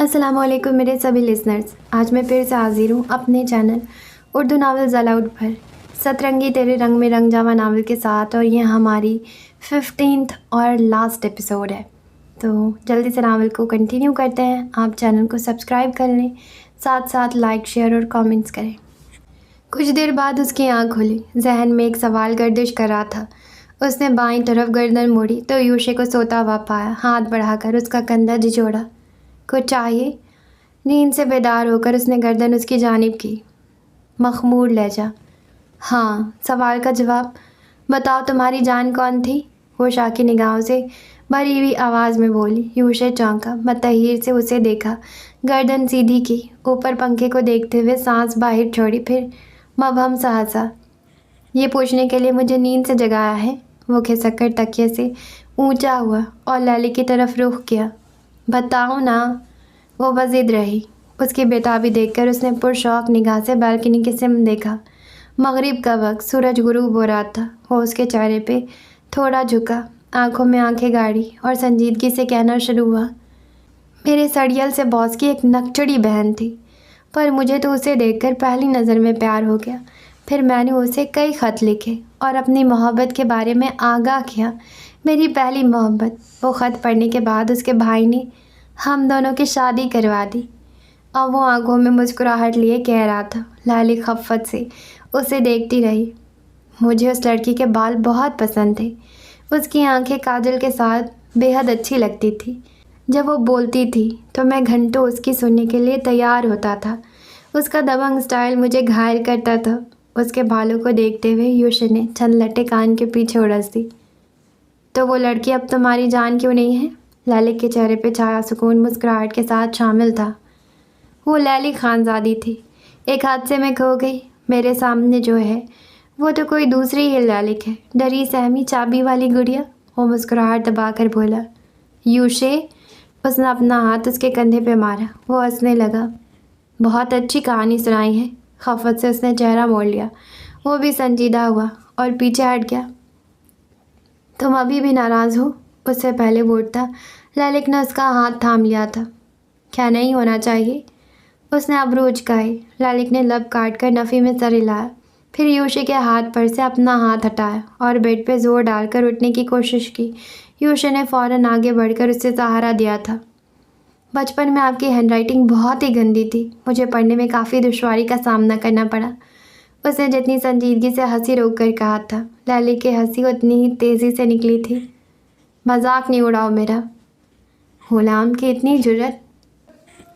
السلام علیکم میرے سبھی لسنرز. آج میں پھر سے حاضر ہوں اپنے چینل اردو ناول الاؤڈ پر سترنگی تیرے رنگ میں رنگ جاوا ناول کے ساتھ، اور یہ ہماری 15th اور لاسٹ ایپیسوڈ ہے. تو جلدی سے ناول کو کنٹینیو کرتے ہیں. آپ چینل کو سبسکرائب کر لیں، ساتھ ساتھ لائک، شیئر اور کامنٹس کریں. کچھ دیر بعد اس کی آنکھ کھلی. ذہن میں ایک سوال گردش کر رہا تھا. اس نے بائیں طرف گردن موڑی تو یوشے کو سوتا ہوا پایا. ہاتھ بڑھا کر اس کا کندھا جھجوڑا. کچھ چاہیے؟ نیند سے بیدار ہو کر اس نے گردن اس کی جانب کی. مخمور لہجہ. ہاں. سوال کا جواب. بتاؤ تمہاری جان کون تھی؟ وہ شاکی نگاہوں سے بھری ہوئی آواز میں بولی. یوشے چونکا. متحیر سے اسے دیکھا. گردن سیدھی کی. اوپر پنکھے کو دیکھتے ہوئے سانس باہر چھوڑی. پھر مبہم سا ہنسا. یہ پوچھنے کے لیے مجھے نیند سے جگایا ہے؟ وہ کھسک کر تکیے سے اونچا ہوا اور لالی کی طرف رخ کیا. بتاؤ نا. وہ بضد رہی. اس کی بےتابی دیکھ کر اس نے پرشوق نگاہ سے بالکنی کی سمت دیکھا. مغرب کا وقت. سورج غروب ہو رہا تھا. وہ اس کے چہرے پہ تھوڑا جھکا. آنکھوں میں آنکھیں گاڑی اور سنجیدگی سے کہنا شروع ہوا. میرے سڑیل سے باس کی ایک نکچڑی بہن تھی، پر مجھے تو اسے دیکھ کر پہلی نظر میں پیار ہو گیا. پھر میں نے اسے کئی خط لکھے اور اپنی محبت کے بارے میں آگاہ کیا. میری پہلی محبت. وہ خط پڑھنے کے بعد اس کے بھائی نے ہم دونوں کی شادی کروا دی. اور وہ آنکھوں میں مسکراہٹ لیے کہہ رہا تھا. لالی خفت سے اسے دیکھتی رہی. مجھے اس لڑکی کے بال بہت پسند تھے. اس کی آنکھیں کاجل کے ساتھ بے حد اچھی لگتی تھی. جب وہ بولتی تھی تو میں گھنٹوں اس کی سننے کے لیے تیار ہوتا تھا. اس کا دبنگ سٹائل مجھے گھائل کرتا تھا. اس کے بالوں کو دیکھتے ہوئے یوشے نے چند لٹے کان کے پیچھے اڑس دی. تو وہ لڑکی اب تمہاری جان کیوں نہیں ہے؟ لالی کے چہرے پہ چھایا سکون مسکراہٹ کے ساتھ شامل تھا. وہ لیلی خانزادی تھی. ایک حادثے میں کھو گئی. میرے سامنے جو ہے وہ تو کوئی دوسری ہی لالک ہے. ڈری سہمی چابی والی گڑیا. وہ مسکراہٹ دبا کر بولا. یوشے. اس نے اپنا ہاتھ اس کے کندھے پہ مارا. وہ ہنسنے لگا. بہت اچھی کہانی سنائی ہے. خفت سے اس نے چہرہ موڑ لیا. وہ بھی سنجیدہ ہوا اور پیچھے ہٹ گیا. تم ابھی بھی ناراض ہو؟ اس سے پہلے وہ اٹھتا لالک نے اس کا ہاتھ تھام لیا تھا. کیا نہیں ہونا چاہیے؟ اس نے ابرو اچکائے. لالک نے لب کاٹ کر نفی میں سر ہلایا. پھر یوشے کے ہاتھ پر سے اپنا ہاتھ ہٹایا اور بیڈ پہ زور ڈال کر اٹھنے کی کوشش کی. یوشے نے فوراً آگے بڑھ کر اسے سہارا دیا تھا. بچپن میں آپ کی ہینڈ رائٹنگ بہت ہی گندی تھی. مجھے پڑھنے میں کافی دشواری کا سامنا کرنا پڑا. اس نے جتنی سنجیدگی سے ہنسی روک کر کہا تھا. لالی کی ہنسی اتنی ہی تیزی سے نکلی تھی. مذاق نہیں اڑاؤ میرا. غلام کی اتنی جرت.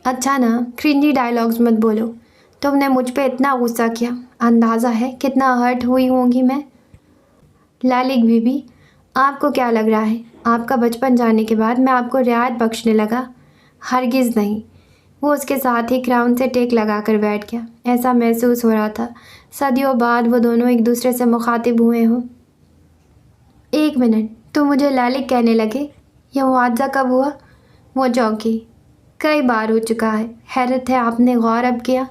اچھا نا، کرنجی ڈائلاگز مت بولو. تم نے مجھ پہ اتنا غصہ کیا. اندازہ ہے کتنا ہرٹ ہوئی ہوں گی میں. لالک بیوی، آپ کو کیا لگ رہا ہے آپ کا بچپن جانے کے بعد میں آپ کو رعایت بخشنے لگا؟ ہرگز نہیں. وہ اس کے ساتھ ہی کراؤن سے ٹیک لگا کر بیٹھ گیا. ایسا محسوس ہو رہا تھا صدیوں بعد وہ دونوں ایک دوسرے سے مخاطب ہوئے ہوں. ایک منٹ، تو مجھے لالک کہنے لگے؟ یہ معاوضہ کب ہوا؟ وہ چونکی. کئی بار ہو چکا ہے. حیرت ہے آپ نے غور اب کیا؟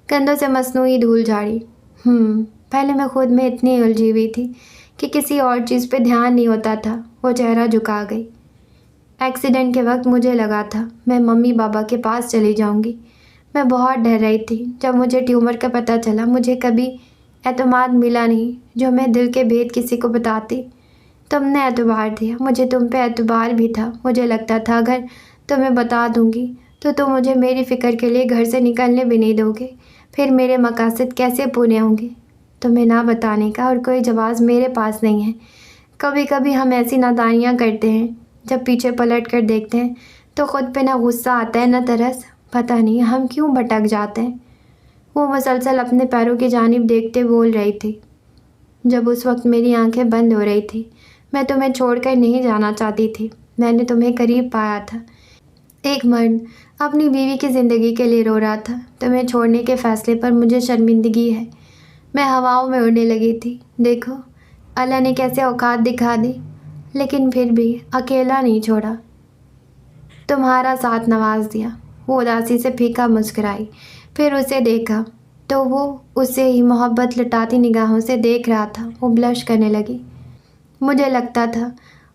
کندھوں سے مصنوعی دھول جھاڑی. پہلے میں خود میں اتنی الجھی ہوئی تھی کہ کسی اور چیز پہ دھیان نہیں ہوتا تھا. وہ چہرہ جھکا گئی. ایکسیڈنٹ کے وقت مجھے لگا تھا میں ممی بابا کے پاس چلی جاؤں گی. میں بہت ڈر رہی تھی. جب مجھے ٹیومر کا پتہ چلا مجھے کبھی اعتماد ملا نہیں جو میں دل کے بھید کسی کو بتاتی. تم نے اعتبار دیا. مجھے تم پہ اعتبار بھی تھا. مجھے لگتا تھا اگر تمہیں بتا دوں گی تو تم مجھے میری فکر کے لیے گھر سے نکلنے بھی نہیں دو گے. پھر میرے مقاصد کیسے پورے ہوں گے؟ تمہیں نہ بتانے کا اور کوئی جواز میرے پاس نہیں ہے. کبھی کبھی ہم ایسی نادانیاں کرتے ہیں جب پیچھے پلٹ کر دیکھتے ہیں تو خود پہ نہ غصہ آتا ہے نہ ترس. پتہ نہیں ہم کیوں بھٹک جاتے ہیں. وہ مسلسل اپنے پیروں کی جانب دیکھتے بول رہی تھی. جب اس وقت میری آنکھیں بند ہو رہی تھی میں تمہیں چھوڑ کر نہیں جانا چاہتی تھی. میں نے تمہیں قریب پایا تھا. ایک مرد اپنی بیوی کی زندگی کے لیے رو رہا تھا. تمہیں چھوڑنے کے فیصلے پر مجھے شرمندگی ہے. میں ہواؤں میں اڑنے لگی تھی. دیکھو اللہ نے کیسے اوقات دکھا دی. لیکن پھر بھی اکیلا نہیں چھوڑا. تمہارا ساتھ نواز دیا. وہ اداسی سے پھیکا مسکرائی. پھر اسے دیکھا تو وہ اسے ہی محبت لٹاتی نگاہوں سے دیکھ رہا تھا. وہ بلش کرنے لگی. مجھے لگتا تھا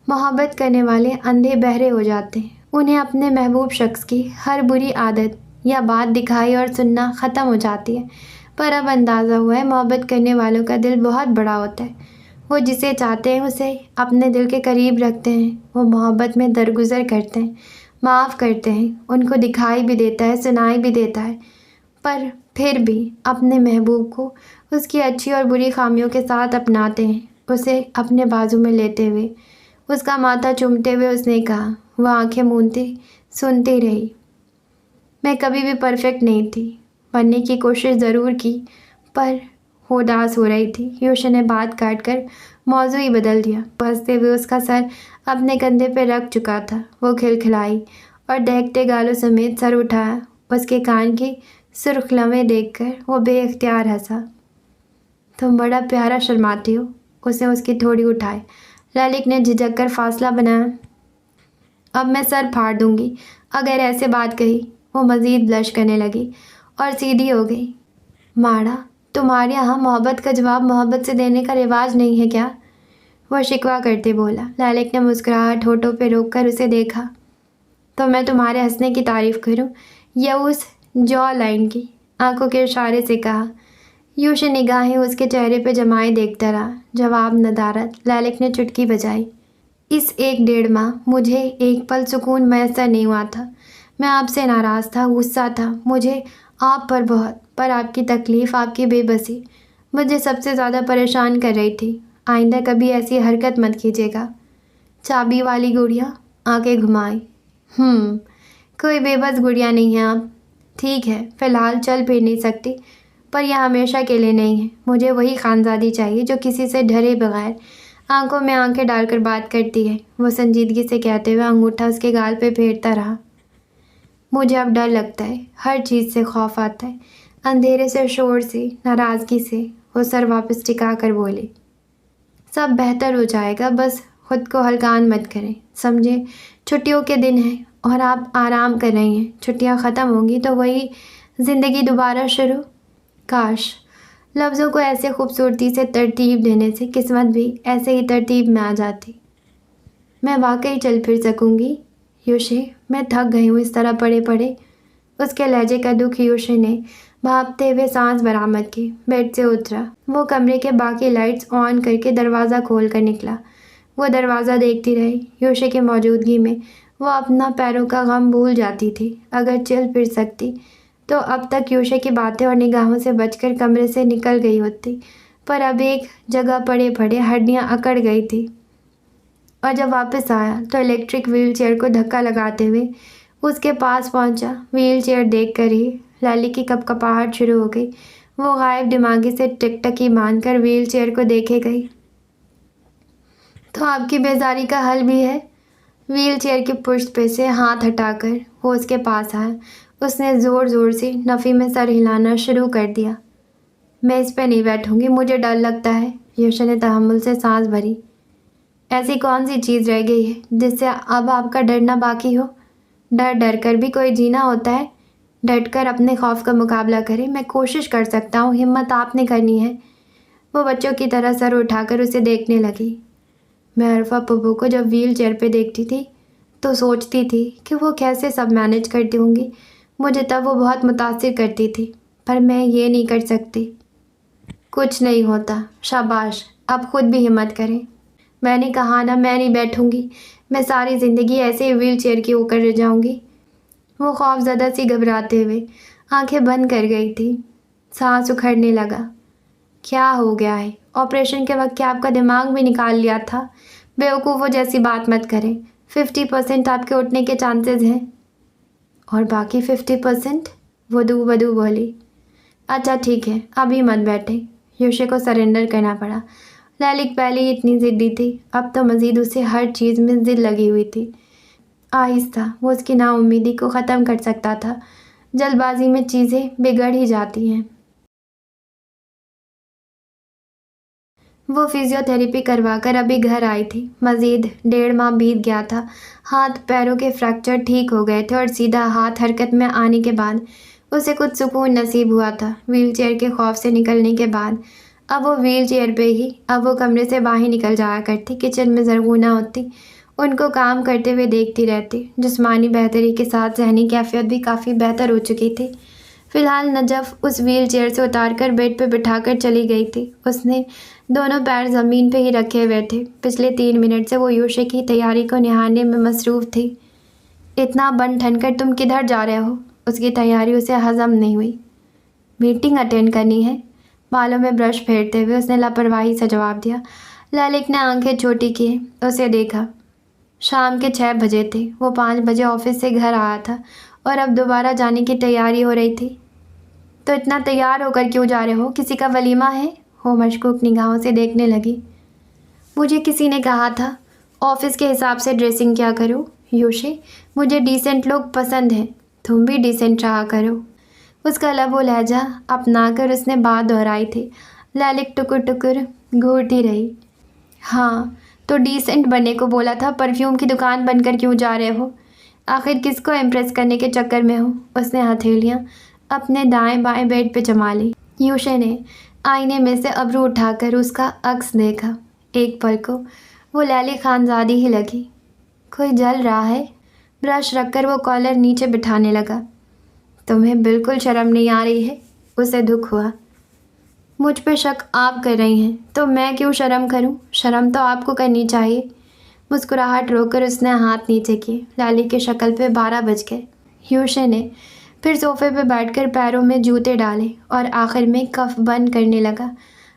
محبت کرنے والے اندھے بہرے ہو جاتے ہیں. انہیں اپنے محبوب شخص کی ہر بری عادت یا بات دکھائی اور سننا ختم ہو جاتی ہے، پر اب اندازہ ہوا ہے محبت کرنے والوں کا دل بہت بڑا ہوتا ہے۔ وہ جسے چاہتے ہیں اسے اپنے دل کے قریب رکھتے ہیں، وہ محبت میں درگزر کرتے ہیں، معاف کرتے ہیں، ان کو دکھائی بھی دیتا ہے، سنائی بھی دیتا ہے، پر پھر بھی اپنے محبوب کو اس کی اچھی اور بری خامیوں کے ساتھ اپناتے ہیں۔ اسے اپنے بازو میں لیتے ہوئے، اس کا ماتھا چومتے ہوئے اس نے کہا۔ وہ آنکھیں مونتی سنتی رہی۔ میں کبھی بھی پرفیکٹ نہیں تھی، بننے کی کوشش ضرور کی، پر اداس ہو رہی تھی۔ یوشا نے بات کاٹ کر موضوع ہی بدل دیا۔ ہنستے ہوئے اس کا سر اپنے کندھے پہ رکھ چکا تھا۔ وہ کھلکھلائی اور دہکتے گالوں سمیت سر اٹھایا۔ اس کے کان کی سرخ لمحے دیکھ کر وہ بے اختیار ہنسا۔ تم بڑا پیارا شرماتی ہو۔ اس نے اس کی تھوڑی اٹھائی۔ للک نے جھجک کر فاصلہ بنایا۔ اب میں سر پھاڑ دوں گی اگر ایسے بات کہی۔ وہ مزید بلش کرنے لگی اور سیدھی ہو گئی۔ ماڑا، تمہارے یہاں محبت کا جواب محبت سے دینے کا رواج نہیں ہے کیا؟ وہ شکوہ کرتے بولا۔ للک نے مسکراہٹ ہونٹوں پہ روک کر اسے دیکھا۔ تو میں تمہارے ہنسنے کی تعریف کروں یا اس جو لائن کی؟ آنکھوں کے اشارے سے کہا۔ یوشا نگاہیں اس کے چہرے پہ جمائے دیکھتا رہا۔ جواب ندارت۔ للک نے چٹکی بجائی۔ اس 1.5 ماہ مجھے ایک پل سکون میسر نہیں ہوا تھا۔ میں آپ سے ناراض تھا، غصہ تھا مجھے آپ پر بہت، پر آپ کی تکلیف، آپ کی بے بسی مجھے سب سے زیادہ پریشان کر رہی تھی۔ آئندہ کبھی ایسی حرکت مت کیجیے گا۔ چابی والی گڑیا؟ آنکھیں گھمائی۔ کوئی بے بس گڑیا نہیں ہے آپ۔ ٹھیک ہے، فی الحال چل پھر نہیں سکتی، پر یہ ہمیشہ کے لیے نہیں ہے۔ مجھے وہی خانزادی چاہیے جو کسی سے ڈرے بغیر آنکھوں میں آنکھیں ڈال کر بات کرتی ہے۔ وہ سنجیدگی سے کہتے ہوئے انگوٹھا اس کے گال پہ پھیرتا رہا۔ مجھے اب ڈر لگتا ہے، ہر چیز سے خوف آتا ہے، اندھیرے سے، شور سے، ناراضگی سے۔ وہ سر واپس ٹکا کر بولی۔ سب بہتر ہو جائے گا، بس خود کو ہلکان مت کریں، سمجھے؟ چھٹیوں کے دن ہیں اور آپ آرام کر رہی ہیں۔ چھٹیاں ختم ہوں گی تو وہی زندگی دوبارہ شروع۔ کاش لفظوں کو ایسے خوبصورتی سے ترتیب دینے سے قسمت بھی ایسے ہی ترتیب میں آ جاتی۔ میں واقعی چل پھر سکوں گی یوشے؟ میں تھک گئی ہوں اس طرح پڑے پڑے۔ اس کے لہجے کا دکھ یوشے نے بھانپتے ہوئے سانس برآمد کی۔ بیڈ سے اترا۔ وہ کمرے کے باقی لائٹس آن کر کے دروازہ کھول کر نکلا۔ وہ دروازہ دیکھتی رہی۔ یوشے کی موجودگی میں وہ اپنا پیروں کا غم بھول جاتی تھی۔ اگر چل پھر سکتی تو اب تک یوشے کی باتیں اور نگاہوں سے بچ کر کمرے سے نکل گئی ہوتی، پر اب ایک جگہ پڑے پڑے ہڈیاں اکڑ گئی تھی۔ اور جب واپس آیا تو الیکٹرک ویل چیئر کو دھکا لگاتے ہوئے اس کے پاس پہنچا۔ ویل چیئر دیکھ کر ہی للک کی کپکپاہٹ شروع ہو گئی۔ وہ غائب دماغی سے ٹکٹکی باندھ کر ویل چیئر کو دیکھے گئی۔ تو آپ کی بیزاری کا حل بھی ہے؟ ویل چیئر کی پشت پہ سے ہاتھ ہٹا کر وہ اس کے پاس آیا۔ اس نے زور زور سے نفی میں سر ہلانا شروع کر دیا۔ میں اس پہ نہیں بیٹھوں گی، مجھے ڈر لگتا ہے۔ یوشا نے تحمل سے سانس بھری۔ ایسی کون سی چیز رہ گئی ہے جس سے اب آپ کا ڈرنا باقی ہو؟ ڈر ڈر کر بھی کوئی جینا ہوتا ہے۔ ڈٹ کر اپنے خوف کا مقابلہ کرے۔ میں کوشش کر سکتا ہوں، ہمت آپ نے کرنی ہے۔ وہ بچوں کی طرح سر اٹھا کر اسے دیکھنے لگی۔ میں عرفہ پھپھو کو جب ویل چیئر پہ دیکھتی تھی تو سوچتی تھی کہ وہ کیسے سب مینیج کرتی ہوں گی۔ مجھے تب وہ بہت متاثر کرتی تھی، پر میں یہ نہیں کر سکتی۔ کچھ نہیں ہوتا، شاباش، اب خود بھی ہمت کریں۔ میں نے کہا نا، میں نہیں بیٹھوں گی۔ میں ساری زندگی ایسے ہی ویل چیئر کی ہو کر رہ جاؤں گی۔ وہ خوف زدہ سی گھبراتے ہوئے آنکھیں بند کر گئی تھی۔ سانس اکھڑنے لگا۔ کیا ہو گیا ہے؟ آپریشن کے وقت کیا آپ کا دماغ بھی نکال لیا تھا؟ بیوقوفوں جیسی بات مت کریں۔ 50% آپ کے اٹھنے کے چانسز ہیں۔ اور باقی 50%؟ وہ دو بدو بولی۔ اچھا ٹھیک ہے، ابھی مت بیٹھیں۔ یوشے کو سرنڈر کرنا پڑا۔ للک پہلے ہی اتنی ضدی تھی، اب تو مزید اسے ہر چیز میں ضد لگی ہوئی تھی۔ آہستہ وہ اس کی نا امیدی کو ختم کر سکتا تھا۔ جلد بازی میں چیزیں بگڑ ہی جاتی ہیں۔ وہ فزیو تھراپی کروا کر ابھی گھر آئی تھی۔ مزید 1.5 ماہ بیت گیا تھا۔ ہاتھ پیروں کے فریکچر ٹھیک ہو گئے تھے اور سیدھا ہاتھ حرکت میں آنے کے بعد اسے کچھ سکون نصیب ہوا تھا۔ ویل چیئر کے خوف سے نکلنے کے بعد اب وہ ویل چیئر پہ ہی، اب وہ کمرے سے باہر نکل جایا کرتی، کچن میں زرغونہ ہوتی، ان کو کام کرتے ہوئے دیکھتی رہتی۔ جسمانی بہتری کے ساتھ ذہنی کیفیت بھی کافی بہتر ہو چکی تھی۔ فی الحال نجف اس ویل چیئر سے اتار کر بیڈ پہ بٹھا کر چلی گئی تھی۔ اس نے دونوں پیر زمین پہ ہی رکھے ہوئے تھے۔ پچھلے 3 منٹ سے وہ یوشے کی تیاری کو نہارنے میں مصروف تھی۔ اتنا بن ٹھن کر تم کدھر جا رہے ہو؟ اس کی تیاری اسے ہضم نہیں ہوئی۔ میٹنگ اٹینڈ کرنی ہے، بالوں میں برش پھیرتے ہوئے اس نے لاپرواہی سے جواب دیا۔ للک نے آنکھیں چھوٹی کی اسے دیکھا۔ شام کے 6 بجے تھے۔ وہ 5 بجے آفس سے گھر آیا تھا اور اب دوبارہ جانے کی تیاری ہو رہی تھی۔ تو اتنا تیار ہو کر کیوں جا رہے ہو؟ کسی کا ولیمہ ہے؟ وہ مشکوک نگاہوں سے دیکھنے لگی۔ مجھے کسی نے کہا تھا آفس کے حساب سے ڈریسنگ کیا کرو یوشے، مجھے ڈیسنٹ لوگ پسند ہیں، تم بھی ڈیسنٹ رہا کرو۔ اس کا لب و لہجہ اپنا کر اس نے بات دہرائی تھی۔ للک ٹکر ٹکر گھورتی رہی۔ ہاں تو ڈیسنٹ بننے کو بولا تھا، پرفیوم کی دکان بن کر کیوں جا رہے ہو؟ آخر کس کو امپریس کرنے کے چکر میں ہو؟ اس نے ہتھیلیاں اپنے دائیں بائیں بیڈ پہ جما لی۔ یوشے نے آئینے میں سے ابرو اٹھا کر اس کا عکس دیکھا۔ ایک پل کو وہ لیلی خانزادی ہی لگی۔ کوئی جل رہا ہے؟ برش رکھ کر وہ کالر نیچے بٹھانے لگا۔ تمہیں بالکل شرم نہیں آ رہی ہے؟ اسے دکھ ہوا۔ مجھ پہ شک آپ کر رہی ہیں تو میں کیوں شرم کروں؟ شرم تو آپ کو کرنی چاہیے۔ مسکراہٹ روک کر اس نے ہاتھ نیچے کیے۔ لیلی کی شکل پہ 12 بج گئے۔ یوشے نے پھر صوفے پہ بیٹھ کر پیروں میں جوتے ڈالے اور آخر میں کف بند کرنے لگا۔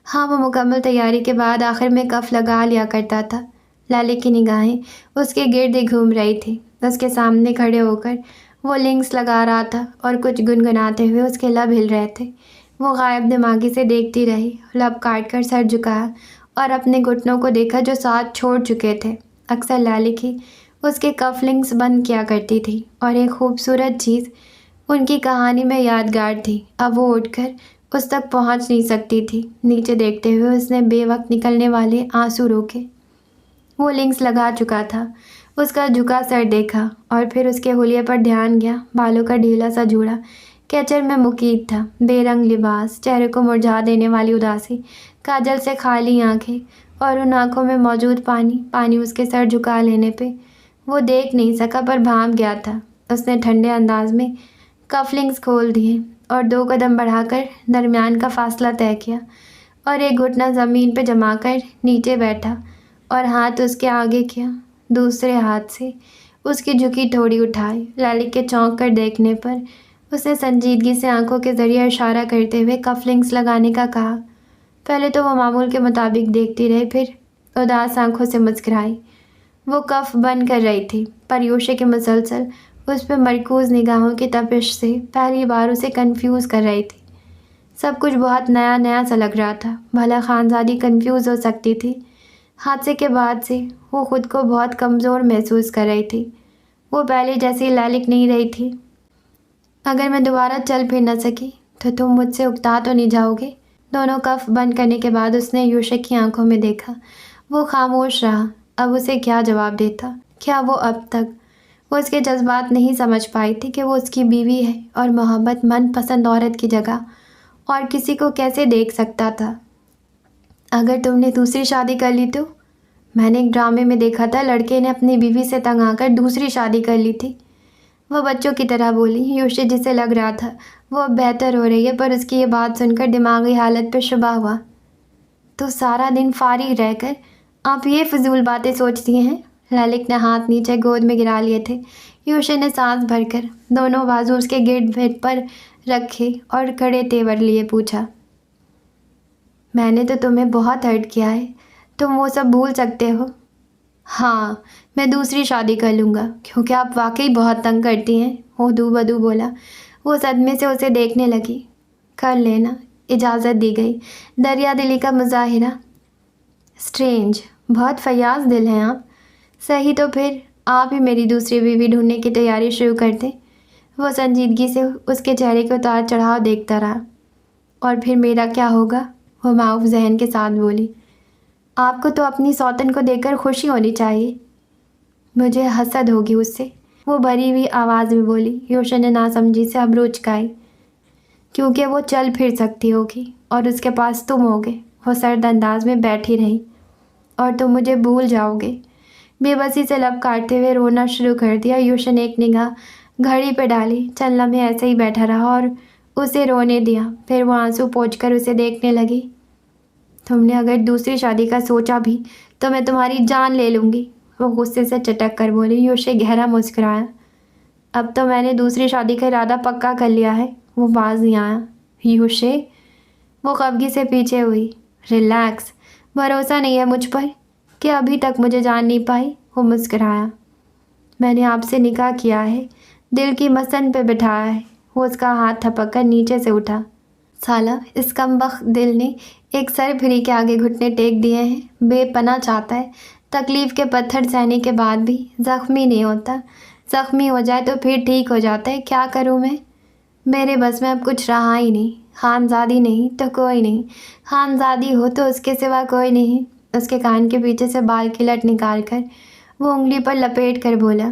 ہاں وہ مکمل تیاری کے بعد آخر میں کف لگا لیا کرتا تھا۔ لیلی کی نگاہیں اس کے گرد ہی گھوم رہی تھی۔ اس کے سامنے کھڑے ہو کر وہ لنکس لگا رہا تھا اور کچھ گنگناتے ہوئے اس کے لب ہل رہے تھے۔ وہ غائب دماغی سے دیکھتی رہی، لب کاٹ کر سر جھکایا اور اپنے گھٹنوں کو دیکھا جو ساتھ چھوڑ چکے تھے۔ اکثر لیلی کی اس کے کف لنکس بند کیا کرتی تھی اور ایک خوبصورت چیز ان کی کہانی میں یادگار تھی۔ اب وہ اٹھ کر اس تک پہنچ نہیں سکتی تھی۔ نیچے دیکھتے ہوئے اس نے بے وقت نکلنے والے آنسو روکے۔ وہ لنکس لگا چکا تھا۔ اس کا جھکا سر دیکھا اور پھر اس کے حلیے پر دھیان گیا۔ بالوں کا ڈھیلا سا جوڑا کیچر میں مقید تھا، بے رنگ لباس، چہرے کو مرجھا دینے والی اداسی، کاجل سے خالی آنکھیں اور ان آنکھوں میں موجود پانی اس کے سر جھکا لینے پہ وہ دیکھ نہیں سکا پر بھانپ گیا تھا۔ اس نے ٹھنڈے انداز میں کف لنکس کھول دیے اور 2 قدم بڑھا کر درمیان کا فاصلہ طے کیا اور ایک گھٹنا زمین پہ جما کر نیچے بیٹھا اور ہاتھ اس کے آگے کیا۔ دوسرے ہاتھ سے اس کی جھکی ٹھوڑی اٹھائی۔ لیلی کے چونک کر دیکھنے پر اس نے سنجیدگی سے آنکھوں کے ذریعے اشارہ کرتے ہوئے کف لنکس لگانے کا کہا۔ پہلے تو وہ معمول کے مطابق دیکھتی رہی، پھر اداس آنکھوں سے مسکرائی۔ وہ کف بند کر رہی تھی پر یوشے کے مسلسل اس پہ مرکوز نگاہوں کی تپش سے پہلی بار اسے کنفیوز کر رہی تھی۔ سب کچھ بہت نیا نیا سا لگ رہا تھا۔ بھلا خانزادی کنفیوز ہو سکتی تھی؟ حادثے کے بعد سے وہ خود کو بہت کمزور محسوس کر رہی تھی۔ وہ پہلے جیسی للک نہیں رہی تھی۔ اگر میں دوبارہ چل پھر نہ سکی تو تم مجھ سے اکتا تو نہیں جاؤ گے؟ دونوں کف بند کرنے کے بعد اس نے یوشے کی آنکھوں میں دیکھا۔ وہ خاموش رہا۔ اب اسے کیا جواب دیتا؟ کیا وہ اب تک وہ اس کے جذبات نہیں سمجھ پائی تھی کہ وہ اس کی بیوی ہے اور محبت من پسند عورت کی جگہ اور کسی کو کیسے دیکھ سکتا تھا؟ اگر تم نے دوسری شادی کر لی تو؟ میں نے ایک ڈرامے میں دیکھا تھا لڑکے نے اپنی بیوی سے تنگ آ کر دوسری شادی کر لی تھی۔ وہ بچوں کی طرح بولی۔ یوشے جسے لگ رہا تھا وہ اب بہتر ہو رہی ہے پر اس کی یہ بات سن کر دماغی حالت پہ شبہ ہوا۔ تو سارا دن فارغ رہ کر آپ یہ فضول باتیں سوچتی ہیں؟ للک نے ہاتھ نیچے گود میں گرا لیے تھے۔ یوشے نے سانس بھر کر دونوں بازو اس کے گرد بیڈ پر رکھے اور کھڑے تیور لیے پوچھا۔ میں نے تو تمہیں بہت ہرٹ کیا ہے، تم وہ سب بھول سکتے ہو؟ ہاں میں دوسری شادی کر لوں گا کیونکہ آپ واقعی بہت تنگ کرتی ہیں، وہ دو بدو بولا۔ وہ صدمے سے اسے دیکھنے لگی۔ کر لینا، اجازت دی گئی۔ دریا دلی کا مظاہرہ۔ اسٹرینج، بہت فیاض دل ہیں آپ۔ صحیح تو پھر آپ ہی میری دوسری بیوی ڈھونڈنے کی تیاری شروع کر دیں۔ وہ سنجیدگی سے اس کے چہرے کے اتار چڑھاؤ دیکھتا رہا۔ اور پھر میرا کیا ہوگا؟ وہ معاف ذہن کے ساتھ بولی۔ آپ کو تو اپنی سوتن کو دیکھ کر خوشی ہونی چاہیے۔ مجھے حسد ہوگی اس سے، وہ بھری ہوئی آواز میں بولی۔ یوشے نے ناسمجھی سے ابرو اچکائے۔ کیونکہ وہ چل پھر سکتی ہوگی اور اس کے پاس تم ہوگے۔ وہ سرد انداز میں بیٹھی رہی۔ اور تم مجھے بھول جاؤ گے۔ بے بسی سے لب کاٹتے ہوئے رونا شروع کر دیا۔ یوشا نے ایک نگاہ گھڑی پہ ڈالی، چند لمحے ایسے ہی بیٹھا رہا اور اسے رونے دیا۔ پھر وہ آنسو پوچھ کر اسے دیکھنے لگی۔ تم نے اگر دوسری شادی کا سوچا بھی تو میں تمہاری جان لے لوں گی، وہ غصے سے چٹک کر بولی۔ یوشے گہرا مسکرایا۔ اب تو میں نے دوسری شادی کا ارادہ پکا کر لیا ہے، وہ باز نہیں آیا۔ یوشے، وہ خفگی سے پیچھے ہوئی۔ ریلیکس، بھروسہ نہیں ہے مجھ پر کہ ابھی تک مجھے جان نہیں پائی، وہ مسکرایا۔ میں نے آپ سے نکاح کیا ہے، دل کی مسند پہ بٹھایا ہے، وہ اس کا ہاتھ تھپک کر نیچے سے اٹھا۔ سالہ، اس کمبخت دل نے ایک سر پھری کے آگے گھٹنے ٹیک دیے ہیں، بے پناہ چاہتا ہے، تکلیف کے پتھر سہنے کے بعد بھی زخمی نہیں ہوتا، زخمی ہو جائے تو پھر ٹھیک ہو جاتا ہے۔ کیا کروں میں؟ میرے بس میں اب کچھ رہا ہی نہیں۔ خانزادی نہیں تو کوئی نہیں، خانزادی ہو تو اس کے سوا کوئی نہیں۔ اس کے کان کے پیچھے سے بال کی لٹ نکال کر وہ انگلی پر لپیٹ کر بولا۔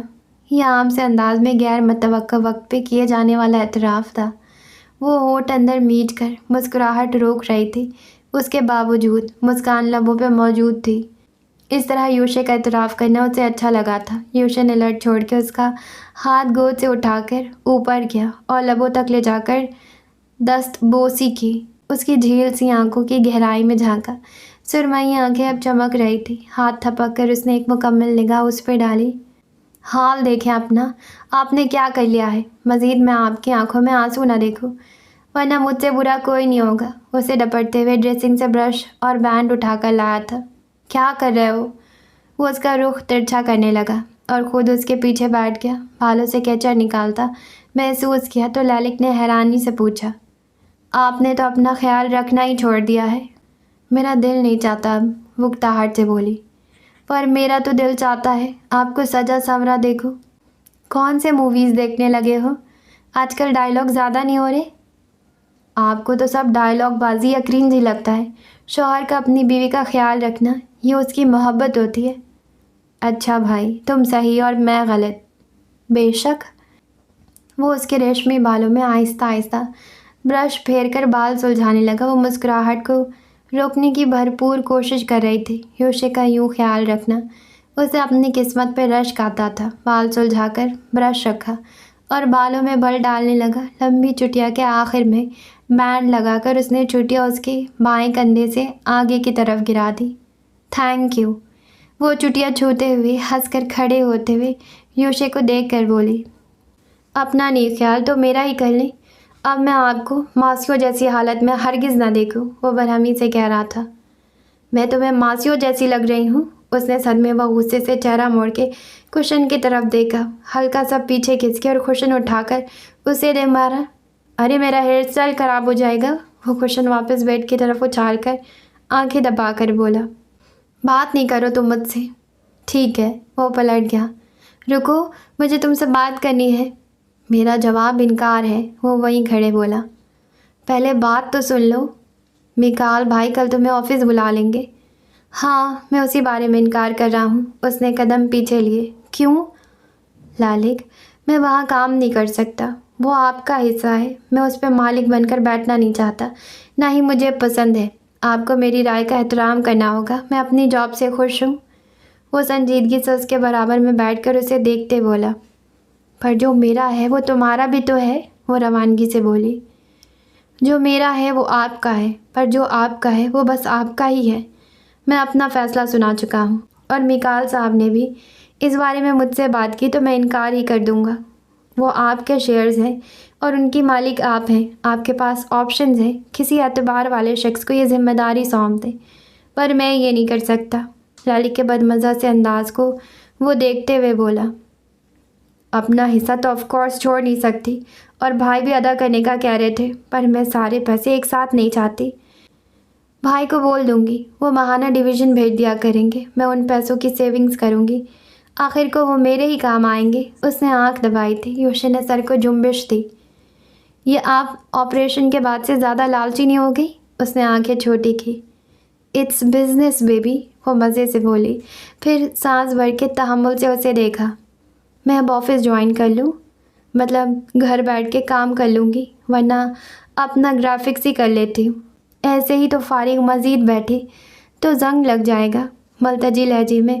یہ عام سے انداز میں غیر متوقع وقت پہ کیے جانے والا اعتراف تھا۔ وہ ہونٹ اندر میچ کر مسکراہٹ روک رہی تھی، اس کے باوجود مسکان لبوں پہ موجود تھی۔ اس طرح یوشے کا اعتراف کرنا اسے اچھا لگا تھا۔ یوشے نے لٹ چھوڑ کے اس کا ہاتھ گود سے اٹھا کر اوپر کیا اور لبوں تک لے جا کر دست بوسی کی۔ اس کی جھیل سی آنکھوں کی گہرائی میں جھانکا، سرمئی آنکھیں اب چمک رہی تھی۔ ہاتھ تھپک کر اس نے ایک مکمل نگاہ اس پہ ڈالی۔ حال دیکھیں اپنا، آپ نے کیا کر لیا ہے، مزید میں آپ کی آنکھوں میں آنسو نہ دیکھوں، ورنہ مجھ سے برا کوئی نہیں ہوگا۔ اسے ڈپٹتے ہوئے ڈریسنگ سے برش اور بینڈ اٹھا کر لایا تھا۔ کیا کر رہے ہو؟ وہ اس کا رخ ترچھا کرنے لگا اور خود اس کے پیچھے بیٹھ گیا۔ بالوں سے کیچر نکالتا محسوس کیا تو لالک نے حیرانی سے پوچھا، آپ نے تو اپنا خیال رکھنا ہی چھوڑ دیا ہے۔ میرا دل نہیں چاہتا اب، وہ اکتاہٹ سے بولی۔ پر میرا تو دل چاہتا ہے آپ کو سجا سنورا دیکھو۔ کون سے موویز دیکھنے لگے ہو؟ آج کل ڈائلاگ زیادہ نہیں ہو رہے؟ آپ کو تو سب ڈائلاگ بازی یا کرنج ہی لگتا ہے۔ شوہر کا اپنی بیوی کا خیال رکھنا یہ اس کی محبت ہوتی ہے۔ اچھا بھائی، تم صحیح اور میں غلط۔ بے شک۔ وہ اس کے ریشمی بالوں میں آہستہ آہستہ برش پھیر کر بال سلجھانے لگا۔ وہ مسکراہٹ کو روکنے کی بھرپور کوشش کر رہی تھی۔ یوشے کا یوں خیال رکھنا اسے اپنی قسمت پہ رشک آتا تھا۔ بال سلجھا کر برش رکھا اور بالوں میں بل ڈالنے لگا۔ لمبی چٹیا کے آخر میں بینڈ لگا کر اس نے چٹیا اس کے بائیں کندھے سے آگے کی طرف گرا دی۔ تھینک یو، وہ چٹیا چھوتے ہوئے ہنس کر کھڑے ہوتے ہوئے یوشے کو دیکھ کر بولی۔ اپنا نہیں خیال تو میرا ہی کر لیں، اب میں آپ کو ماسیوں جیسی حالت میں ہرگز نہ دیکھوں، وہ برہمی سے کہہ رہا تھا۔ میں تمہیں ماسیوں جیسی لگ رہی ہوں؟ اس نے صدمے و غصے سے چہرہ موڑ کے کشن کی طرف دیکھا، ہلکا سا پیچھے کھنچ کے اور کشن اٹھا کر اسے دے مارا۔ ارے میرا ہیئر اسٹائل خراب ہو جائے گا، وہ کشن واپس بیڈ کی طرف اچھال کر آنکھیں دبا کر بولا۔ بات نہیں کرو تم مجھ سے۔ ٹھیک ہے، وہ پلٹ گیا۔ رکو، مجھے تم سے بات کرنی ہے۔ میرا جواب انکار ہے، وہ وہیں کھڑے بولا۔ پہلے بات تو سن لو۔ میکال بھائی کل تمہیں آفس بلا لیں گے۔ ہاں، میں اسی بارے میں انکار کر رہا ہوں، اس نے قدم پیچھے لیے۔ کیوں؟ لالک، میں وہاں کام نہیں کر سکتا، وہ آپ کا حصہ ہے، میں اس پہ مالک بن کر بیٹھنا نہیں چاہتا، نہ ہی مجھے پسند ہے۔ آپ کو میری رائے کا احترام کرنا ہوگا، میں اپنی جاب سے خوش ہوں۔ وہ سنجیدگی سے اس کے برابر میں بیٹھ کر اسے دیکھتے بولا۔ پر جو میرا ہے وہ تمہارا بھی تو ہے، وہ روانگی سے بولی۔ جو میرا ہے وہ آپ کا ہے، پر جو آپ کا ہے وہ بس آپ کا ہی ہے۔ میں اپنا فیصلہ سنا چکا ہوں، اور میکال صاحب نے بھی اس بارے میں مجھ سے بات کی تو میں انکار ہی کر دوں گا۔ وہ آپ کے شیئرز ہیں اور ان کی مالک آپ ہیں، آپ کے پاس آپشنز ہیں، کسی اعتبار والے شخص کو یہ ذمہ داری سونپ دیں، پر میں یہ نہیں کر سکتا۔ لالک کے بدمزہ سے انداز کو وہ دیکھتے ہوئے بولا۔ اپنا حصہ تو آف کورس چھوڑ نہیں سکتی، اور بھائی بھی ادا کرنے کا کہہ رہے تھے، پر میں سارے پیسے ایک ساتھ نہیں چاہتی۔ بھائی کو بول دوں گی، وہ ماہانہ ڈویژن بھیج دیا کریں گے، میں ان پیسوں کی سیونگز کروں گی، آخر کو وہ میرے ہی کام آئیں گے۔ اس نے آنکھ دبائی تھی۔ یوشے نے سر کو جنبش دی۔ یہ آپ آپریشن کے بعد سے زیادہ لالچی نہیں ہو گئی؟ اس نے آنکھیں چھوٹی کی۔ اٹس بزنس بیبی، وہ مزے سے بولی، پھر سانس بھر کے تحمل سے اسے دیکھا۔ میں اب آفس جوائن کر لوں؟ مطلب گھر بیٹھ کے کام کر لوں گی، ورنہ اپنا گرافکس ہی کر لیتی ہوں، ایسے ہی تو فارغ مزید بیٹھی تو زنگ لگ جائے گا۔ ملتجی لہجے میں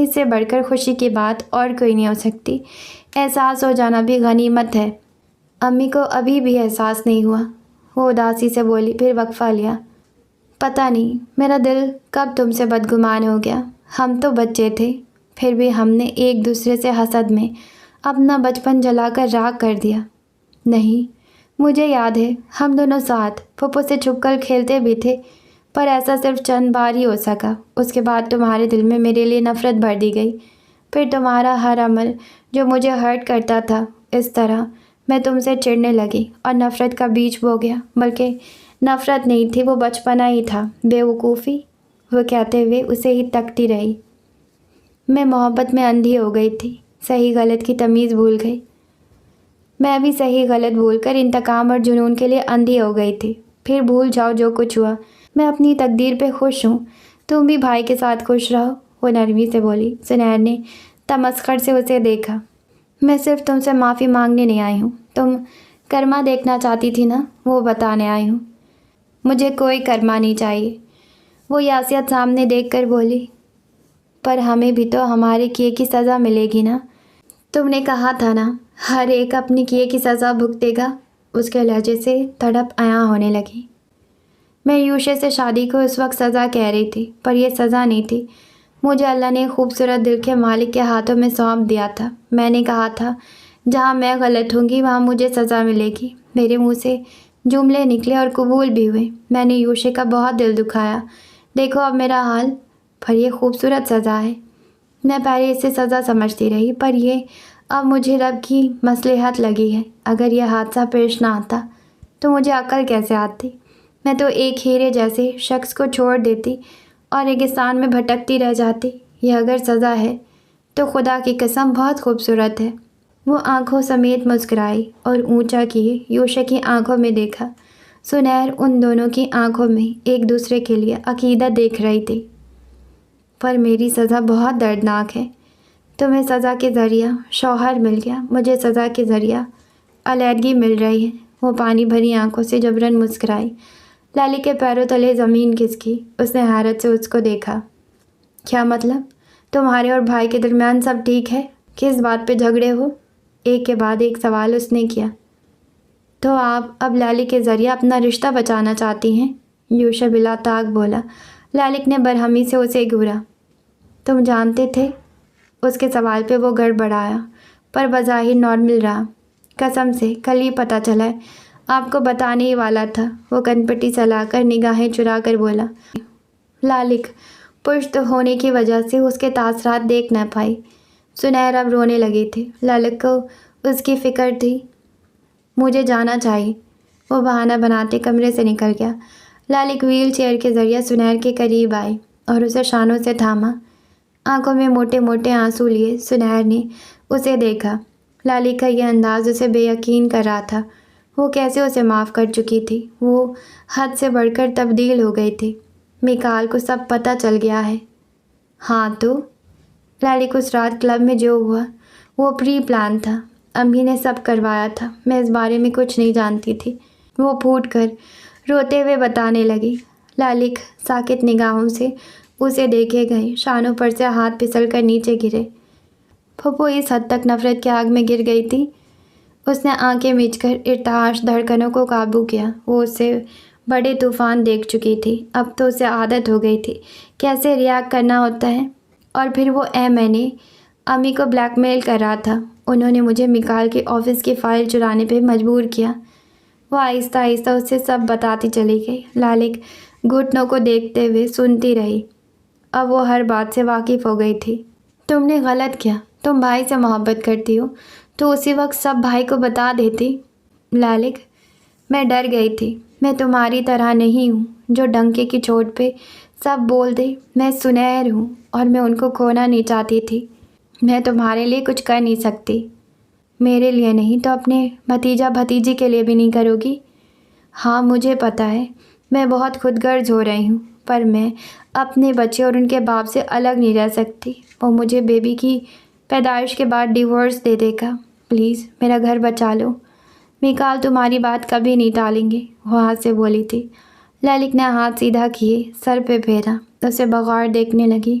اس سے بڑھ کر خوشی کی بات اور کوئی نہیں ہو سکتی۔ احساس ہو جانا بھی غنیمت ہے۔ امی کو ابھی بھی احساس نہیں ہوا، وہ اداسی سے بولی، پھر وقفہ لیا۔ پتہ نہیں میرا دل کب تم سے بدگمان ہو گیا۔ ہم تو بچے تھے، پھر بھی ہم نے ایک دوسرے سے حسد میں اپنا بچپن جلا کر راکھ کر دیا۔ نہیں، مجھے یاد ہے ہم دونوں ساتھ پھپھو سے چھپ کر کھیلتے بھی تھے، پر ایسا صرف چند بار ہی ہو سکا۔ اس کے بعد تمہارے دل میں میرے لیے نفرت بھر دی گئی۔ پھر تمہارا ہر عمل جو مجھے ہرٹ کرتا تھا، اس طرح میں تم سے چڑھنے لگی اور نفرت کا بیج بو گیا۔ بلکہ نفرت نہیں تھی، وہ بچپنا ہی تھا، بے وقوفی۔ وہ کہتے ہوئے اسے ہی تکتی رہی۔ میں محبت میں اندھی ہو گئی تھی، صحیح غلط کی تمیز بھول گئی۔ میں بھی صحیح غلط بھول کر انتقام اور جنون کے لیے اندھی ہو گئی تھی۔ پھر بھول جاؤ جو کچھ ہوا، میں اپنی تقدیر پہ خوش ہوں، تم بھی بھائی کے ساتھ خوش رہو، وہ نرمی سے بولی۔ سنیر نے تمسخر سے اسے دیکھا۔ میں صرف تم سے معافی مانگنے نہیں آئی ہوں، تم کرما دیکھنا چاہتی تھی نا، وہ بتانے آئی ہوں۔ مجھے کوئی کرما نہیں چاہیے، وہ یاسیات سامنے دیکھ کر بولی۔ پر ہمیں بھی تو ہمارے کیے کی سزا ملے گی نا، تم نے کہا تھا نا ہر ایک اپنی کیے کی سزا بھگتے گا۔ اس کے لہجے سے تڑپ عیاں ہونے لگی۔ میں یوشے سے شادی کو اس وقت سزا کہہ رہی تھی، پر یہ سزا نہیں تھی۔ مجھے اللہ نے خوبصورت دل کے مالک کے ہاتھوں میں سونپ دیا تھا۔ میں نے کہا تھا جہاں میں غلط ہوں گی وہاں مجھے سزا ملے گی۔ میرے منہ سے جملے نکلے اور قبول بھی ہوئے۔ میں نے یوشے کا بہت دل دکھایا، دیکھو اب میرا حال۔ پر یہ خوبصورت سزا ہے۔ میں پہلے اسے سزا سمجھتی رہی، پر یہ اب مجھے رب کی مصلحت لگی ہے۔ اگر یہ حادثہ پیش نہ آتا تو مجھے عقل کیسے آتی؟ میں تو ایک ہیرے جیسے شخص کو چھوڑ دیتی اور ریگستان میں بھٹکتی رہ جاتی۔ یہ اگر سزا ہے تو خدا کی قسم بہت خوبصورت ہے۔ وہ آنکھوں سمیت مسکرائی اور اونچا کیے یوشے کی آنکھوں میں دیکھا۔ سنیر ان دونوں کی آنکھوں میں ایک دوسرے کے لیے عقیدت دیکھ رہی تھی۔ پر میری سزا بہت دردناک ہے۔ تمہیں سزا کے ذریعہ شوہر مل گیا، مجھے سزا کے ذریعہ علیحدگی مل رہی ہے۔ وہ پانی بھری آنکھوں سے جبراً مسکرائی۔ لالی کے پیروں تلے زمین کھسکی۔ اس نے حیرت سے اس کو دیکھا۔ کیا مطلب؟ تمہارے اور بھائی کے درمیان سب ٹھیک ہے؟ کس بات پہ جھگڑے ہو؟ ایک کے بعد ایک سوال اس نے کیا۔ تو آپ اب لالی کے ذریعہ اپنا رشتہ بچانا چاہتی ہیں؟ یوشا بلا طاق بولا۔ لالک نے برہمی سے اسے گھورا۔ تم جانتے تھے؟ اس کے سوال پہ وہ گڑبڑایا، پر بظاہر نارمل رہا۔ قسم سے کل ہی پتہ چلا ہے، آپ کو بتانے ہی والا تھا، وہ کنپٹی سلا کر نگاہیں چرا کر بولا۔ لالک پشت ہونے کی وجہ سے اس کے تاثرات دیکھ نہ پائی۔ سنیر اب رونے لگی تھی۔ لالک کو اس کی فکر تھی۔ مجھے جانا چاہیے، وہ بہانہ بناتے کمرے سے نکل گیا۔ لالک ویل چیئر کے ذریعے سنیر کے قریب آئی اور اسے شانوں سے تھاما۔ آنکھوں میں موٹے موٹے آنسو لیے سنیر نے اسے دیکھا۔ لالک کا یہ انداز اسے بے یقین کر رہا تھا۔ وہ کیسے اسے معاف کر چکی تھی؟ وہ حد سے بڑھ کر تبدیل ہو گئی تھی۔ میکال کو سب پتہ چل گیا ہے۔ ہاں تو؟ لالک اس رات کلب میں جو ہوا وہ پری پلان تھا، امی نے سب کروایا تھا، میں اس بارے میں کچھ نہیں جانتی تھی، وہ پھوٹ کر روتے ہوئے بتانے لگی۔ لالک ساکت نگاہوں سے اسے دیکھے گئے، شانوں پر سے ہاتھ پھسل کر نیچے گرے۔ پھپھو اس حد تک نفرت کی آگ میں گر گئی تھی۔ اس نے آنکھیں میچ کر ارتعاش دھڑکنوں کو قابو کیا۔ وہ اس سے بڑے طوفان دیکھ چکی تھی، اب تو اسے عادت ہو گئی تھی کیسے ریاکٹ کرنا ہوتا ہے۔ اور پھر وہ میں نے امی کو بلیک میل کر رہا تھا، انہوں نے مجھے میکال کے آفس کی فائل چرانے پہ مجبور کیا۔ وہ آہستہ آہستہ اسے سب بتاتی چلی گئی۔ لالک گھٹنوں کو دیکھتے ہوئے سنتی رہی۔ اب وہ ہر بات سے واقف ہو گئی تھی۔ تم نے غلط کیا، تم بھائی سے محبت کرتی ہو تو اسی وقت سب بھائی کو بتا دیتی۔ لالک میں ڈر گئی تھی، میں تمہاری طرح نہیں ہوں جو ڈنکے کی چوٹ پہ سب بول دے۔ میں سنیر ہوں اور میں ان کو کھونا نہیں چاہتی تھی۔ میں تمہارے لیے کچھ کر نہیں سکتی، میرے لیے نہیں تو اپنے بھتیجا بھتیجی کے لیے بھی نہیں کرو گی۔ ہاں مجھے پتہ ہے میں بہت خود غرض ہو رہی ہوں، پر میں اپنے بچے اور ان کے باپ سے الگ نہیں رہ سکتی۔ وہ مجھے بیبی کی پیدائش کے بعد divorce they they God. Please میرا گھر بچا لو، میکال تمہاری بات کبھی نہیں ٹالیں گے، وہ ہاتھ سے بولی تھی۔ لالک نے ہاتھ سیدھا کیے، سر پہ پھیرا، اسے بغور دیکھنے لگی۔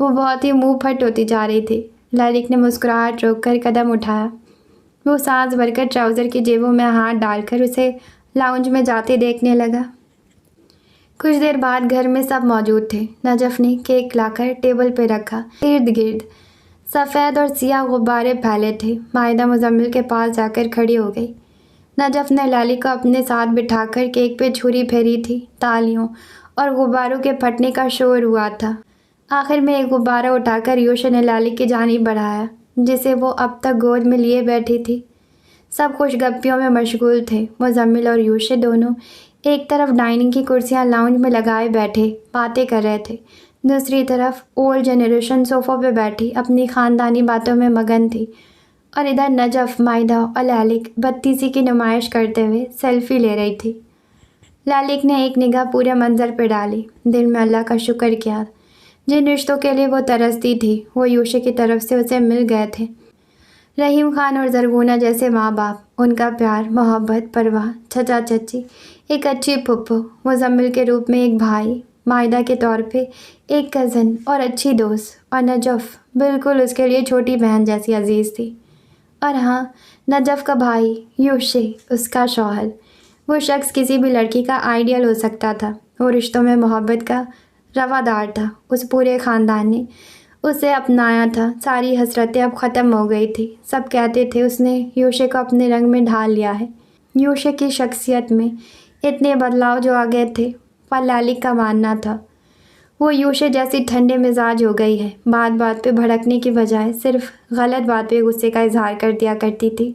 وہ بہت ہی منہ پھٹ ہوتی جا رہی تھی۔ لالک نے مسکراہٹ روک کر قدم اٹھایا۔ وہ سانس بھر کر ٹراؤزر کی جیبوں میں ہاتھ ڈال کر اسے لاؤنج میں جاتے دیکھنے لگا۔ کچھ دیر بعد گھر میں سب موجود تھے۔ نجف نے کیک لا کر ٹیبل پہ رکھا۔ ارد گرد سفید اور سیاہ غبارے پھیلے تھے۔ مائدہ مزمل کے پاس جا کر کھڑی ہو گئی۔ نجف نے لالک کو اپنے ساتھ بٹھا کر کیک پہ چھری پھیری تھی۔ تالیوں اور غباروں کے پھٹنے کا شور ہوا تھا۔ آخر میں ایک غبارہ اٹھا کر یوشا نے لالک کی جانب بڑھایا، جسے وہ اب تک گود میں لیے بیٹھی تھی۔ سب خوش گپیوں میں مشغول تھے۔ مزمل اور یوشا دونوں ایک طرف ڈائننگ کی کرسیاں لاؤنج میں لگائے بیٹھے باتیں کر رہے تھے، دوسری طرف اولڈ جنریشن صوفوں پہ بیٹھی اپنی خاندانی باتوں میں مگن تھی، اور ادھر نجف، مائدہ اور لالک بدتیزی کی نمائش کرتے ہوئے سیلفی لے رہی تھی۔ لالک نے ایک نگاہ پورے منظر پہ ڈالی، دل میں اللہ کا شکر کیا۔ جن رشتوں کے لیے وہ ترستی تھی وہ یوشا کی طرف سے اسے مل گئے تھے۔ رحیم خان اور زرغونہ جیسے ماں باپ، ان کا پیار، محبت، پرواہ، چچا چچی، ایک اچھی پھپھو، مزمل کے روپ میں ایک بھائی، مائدہ کے طور پہ ایک کزن اور اچھی دوست، اور نجف بالکل اس کے لیے چھوٹی بہن جیسی عزیز تھی۔ اور ہاں، نجف کا بھائی یوشا، اس کا شوہر، وہ شخص کسی بھی لڑکی کا آئیڈیل ہو سکتا تھا۔ وہ رشتوں میں محبت کا روادار تھا۔ اس پورے خاندان نے اسے اپنایا تھا۔ ساری حسرتیں اب ختم ہو گئی تھی۔ سب کہتے تھے اس نے یوشا کو اپنے رنگ میں ڈھال لیا ہے۔ یوشا کی شخصیت میں اتنے بدلاؤ جو آ گئے تھے، پر لالک کا ماننا تھا وہ یوشا جیسی ٹھنڈے مزاج ہو گئی ہے۔ بات بات پہ بھڑکنے کی بجائے صرف غلط بات پہ غصے کا اظہار کر دیا کرتی تھی۔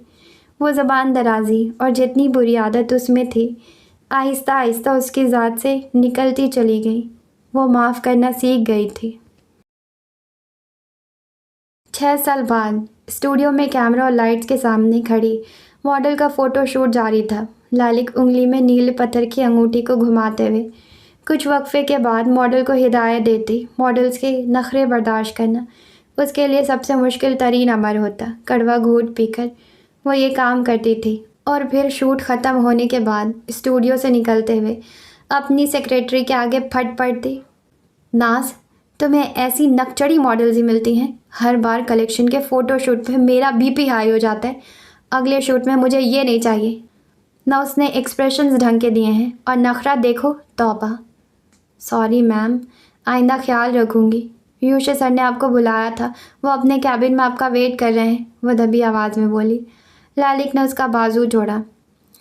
وہ زبان درازی اور جتنی بری عادت اس میں تھی، آہستہ آہستہ اس کی ذات سے نکلتی چلی گئی۔ وہ معاف کرنا سیکھ گئی تھی۔ 6 سال بعد اسٹوڈیو میں کیمرہ اور لائٹس کے سامنے کھڑی ماڈل کا فوٹو شوٹ جاری تھا۔ لالک انگلی میں نیلے پتھر کی انگوٹھی کو گھماتے ہوئے کچھ وقفے کے بعد ماڈل کو ہدایت دیتی۔ ماڈلز کے نخرے برداشت کرنا اس کے لیے سب سے مشکل ترین امر ہوتا۔ کڑوا گھونٹ پی کر وہ یہ کام کرتی تھی، اور پھر شوٹ ختم ہونے کے بعد اسٹوڈیو سے نکلتے ہوئے اپنی سیکریٹری کے آگے پھٹ پڑتی۔ ناز، تمہیں ایسی نکچڑی ماڈلز ہی ملتی ہیں۔ ہر بار کلیکشن کے فوٹو شوٹ پہ میرا بی پی ہائی ہو جاتا ہے۔ اگلے شوٹ میں مجھے یہ نہیں چاہیے۔ نہ اس نے ایکسپریشنز ڈھنگ کے دیے ہیں، اور نخرہ دیکھو، توبہ۔ سوری میم، آئندہ خیال رکھوں گی۔ یوشا سر نے آپ کو بلایا تھا، وہ اپنے کیبن میں آپ کا ویٹ کر رہے ہیں، وہ دبی آواز میں بولی۔ لالک نے اس کا بازو جوڑا۔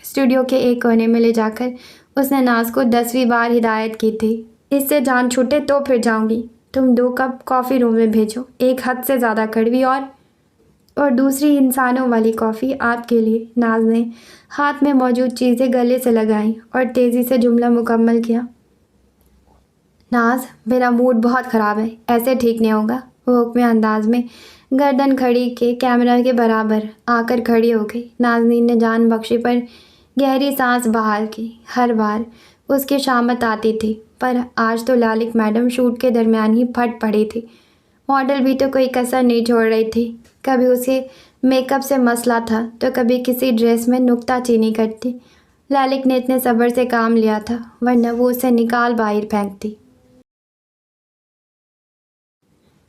اسٹوڈیو کے ایک کونے میں لے جا کر اس نے ناز کو 10ویں بار ہدایت کی تھی۔ اس سے جان چھوٹے تو پھر جاؤں گی۔ تم 2 کپ کافی روم میں بھیجو، ایک حد سے زیادہ کڑوی اور دوسری انسانوں والی کافی آپ کے لیے۔ ناز نے ہاتھ میں موجود چیزیں گلے سے لگائیں اور تیزی سے جملہ مکمل کیا۔ ناز، میرا موڈ بہت خراب ہے، ایسے ٹھیک نہیں ہوگا۔ وہ حکم انداز میں گردن کھڑی کے کیمرہ کے برابر آ کر کھڑی ہو گئی۔ نازنین نے جان بخشی پر گہری سانس بحال کی۔ ہر بار اس کی شامت آتی تھی، پر آج تو لالک میڈم شوٹ کے درمیان ہی پھٹ پڑی تھی۔ ماڈل بھی تو کوئی کسر نہیں چھوڑ رہی تھی۔ کبھی اسے میک اپ سے مسئلہ تھا تو کبھی کسی ڈریس میں نکتہ چینی کرتی۔ لالک نے اتنے صبر سے کام لیا تھا، ورنہ وہ اسے نکال باہر پھینکتی۔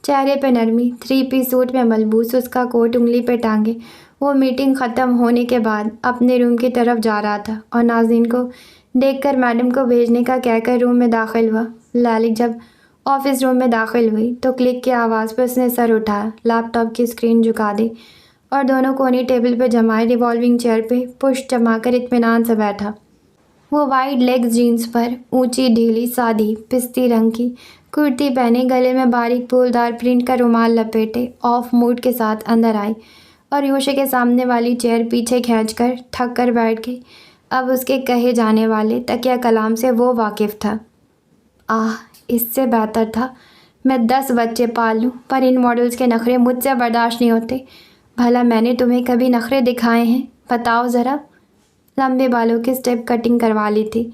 چہرے پہ نرمی، 3 پیس سوٹ میں ملبوس اس کا کوٹ انگلی پہ ٹانگے، وہ میٹنگ ختم ہونے کے بعد اپنے روم کی طرف جا رہا تھا، اور ناظرین کو دیکھ کر میڈم کو بھیجنے کا کہہ کر روم میں داخل ہوا۔ لالک جب آفس روم میں داخل ہوئی تو کلک کی آواز پہ اس نے سر اٹھایا، لیپ ٹاپ کی اسکرین جھکا دی، اور دونوں کونی ٹیبل پہ جمائے ریوالونگ چیئر پہ پشت جما کر اطمینان سے بیٹھا۔ وہ وائٹ لیگز جینس پر اونچی ڈھیلی سادی پستی رنگ کی کرتی پہنے، گلے میں باریک پھولدار پرنٹ کا رومال لپیٹے آف موڈ کے ساتھ اندر آئی، اور یوشا کے سامنے والی چیئر پیچھے کھینچ کر تھک کر بیٹھ گئی۔ اب اس کے کہے جانے والے تکیہ کلام سے وہ واقف تھا۔ اس سے بہتر تھا میں 10 بچے پال لوں، پر ان ماڈلز کے نخرے مجھ سے برداشت نہیں ہوتے۔ بھلا میں نے تمہیں کبھی نخرے دکھائے ہیں؟ بتاؤ ذرا۔ لمبے بالوں کی اسٹیپ کٹنگ کروا لی تھی،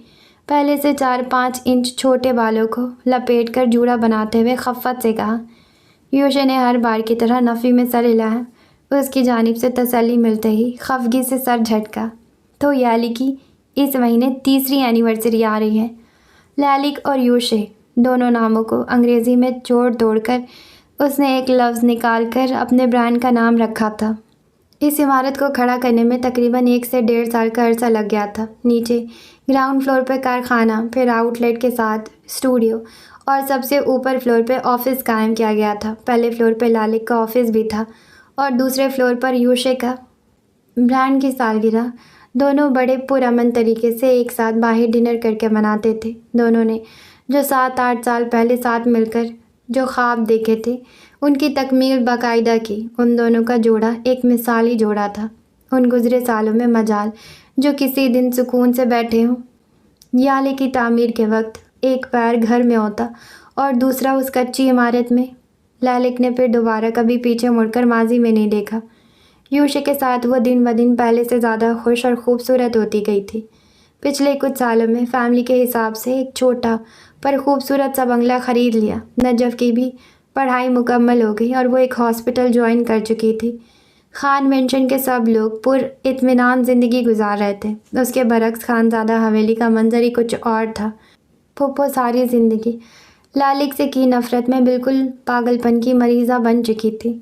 پہلے سے 4-5 انچ چھوٹے بالوں کو لپیٹ کر جوڑا بناتے ہوئے خفت سے کہا۔ یوشا نے ہر بار کی طرح نفی میں سر ہلایا۔ اس کی جانب سے تسلی ملتے ہی خفگی سے سر جھٹکا۔ تو یالی کی اس مہینے 3ری اینیورسری آ رہی ہے۔ لالک اور یوشا دونوں ناموں کو انگریزی میں جوڑ توڑ کر اس نے ایک لفظ نکال کر اپنے برانڈ کا نام رکھا تھا۔ اس عمارت کو کھڑا کرنے میں تقریباً 1 سے 1.5 سال کا عرصہ لگ گیا تھا۔ نیچے گراؤنڈ فلور پر کارخانہ، پھر آؤٹ لیٹ کے ساتھ اسٹوڈیو اور سب سے اوپر فلور پہ آفس قائم کیا گیا تھا۔ پہلے فلور پہ لالک کا آفس بھی تھا اور دوسرے فلور پر یوشے کا۔ برانڈ کی سالگرہ دونوں بڑے پرامن طریقے سے ایک ساتھ باہر ڈنر کر کے مناتے تھے۔ دونوں نے جو 7-8 سال پہلے ساتھ مل کر جو خواب دیکھے تھے ان کی تکمیل باقاعدہ کی۔ ان دونوں کا جوڑا ایک مثالی جوڑا تھا۔ ان گزرے سالوں میں مجال جو کسی دن سکون سے بیٹھے ہوں۔ یالے کی تعمیر کے وقت ایک پیر گھر میں ہوتا اور دوسرا اس کچی عمارت میں۔ لالک نے پھر دوبارہ کبھی پیچھے مڑ کر ماضی میں نہیں دیکھا۔ یوشے کے ساتھ وہ دن بدن پہلے سے زیادہ خوش اور خوبصورت ہوتی گئی تھی۔ پچھلے کچھ سالوں میں فیملی کے حساب سے ایک چھوٹا پر خوبصورت سا بنگلہ خرید لیا۔ نجف کی بھی پڑھائی مکمل ہو گئی اور وہ ایک ہاسپٹل جوائن کر چکی تھی۔ خان مینشن کے سب لوگ پر اطمینان زندگی گزار رہے تھے۔ اس کے برعکس خانزادہ حویلی کا منظر ہی کچھ اور تھا۔ پھپھو ساری زندگی لالک سے کی نفرت میں بالکل پاگل پن کی مریضہ بن چکی تھی۔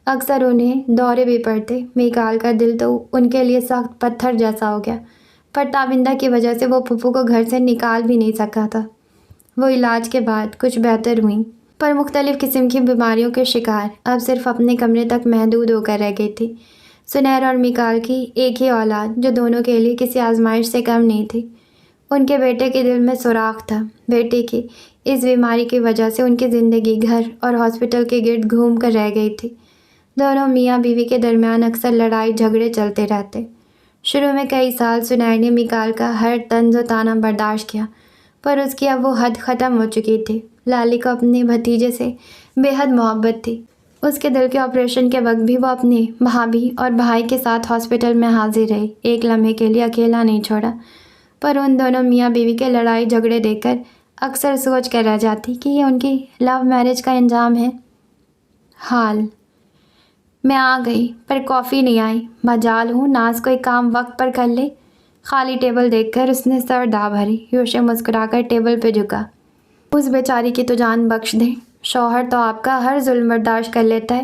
اکثر انہیں دورے بھی پڑتے۔ میکال کا دل تو ان کے لیے سخت پتھر جیسا ہو گیا، پر تابندہ کی وجہ سے وہ پھپھو کو گھر سے نکال بھی نہیں سکا تھا۔ وہ علاج کے بعد کچھ بہتر ہوئیں، پر مختلف قسم کی بیماریوں کے شکار اب صرف اپنے کمرے تک محدود ہو کر رہ گئی تھی۔ سنیرا اور میکال کی ایک ہی اولاد جو دونوں کے لیے کسی آزمائش سے کم نہیں تھی۔ ان کے بیٹے کے دل میں سوراخ تھا۔ بیٹے کی اس بیماری کی وجہ سے ان کی زندگی گھر اور ہاسپٹل کے گرد گھوم کر رہ گئی تھی۔ دونوں میاں بیوی کے درمیان اکثر لڑائی جھگڑے چلتے رہتے۔ شروع میں کئی سال سنیر نے میکال کا ہر طنز و طعنہ برداشت کیا، پر اس کی اب وہ حد ختم ہو چکی تھی۔ لالی کو اپنے بھتیجے سے بے حد محبت تھی۔ اس کے دل کے آپریشن کے وقت بھی وہ اپنے بھابھی اور بھائی کے ساتھ ہاسپٹل میں حاضر رہی، ایک لمحے کے لیے اکیلا نہیں چھوڑا۔ پر ان دونوں میاں بیوی کے لڑائی جھگڑے دیکھ کر اکثر سوچ کر رہ جاتی کہ یہ ان کی لو میرج کا انجام ہے۔ حال میں آ گئی پر کافی نہیں آئی۔ مجال ہوں ناز کوئی کام وقت پر کر لے۔ خالی ٹیبل دیکھ کر اس نے سر دھا بھری۔ یوشے مسکرا کر ٹیبل پہ جھکا۔ اس بیچاری کی تو جان بخش دیں۔ شوہر تو آپ کا ہر ظلم برداشت کر لیتا ہے،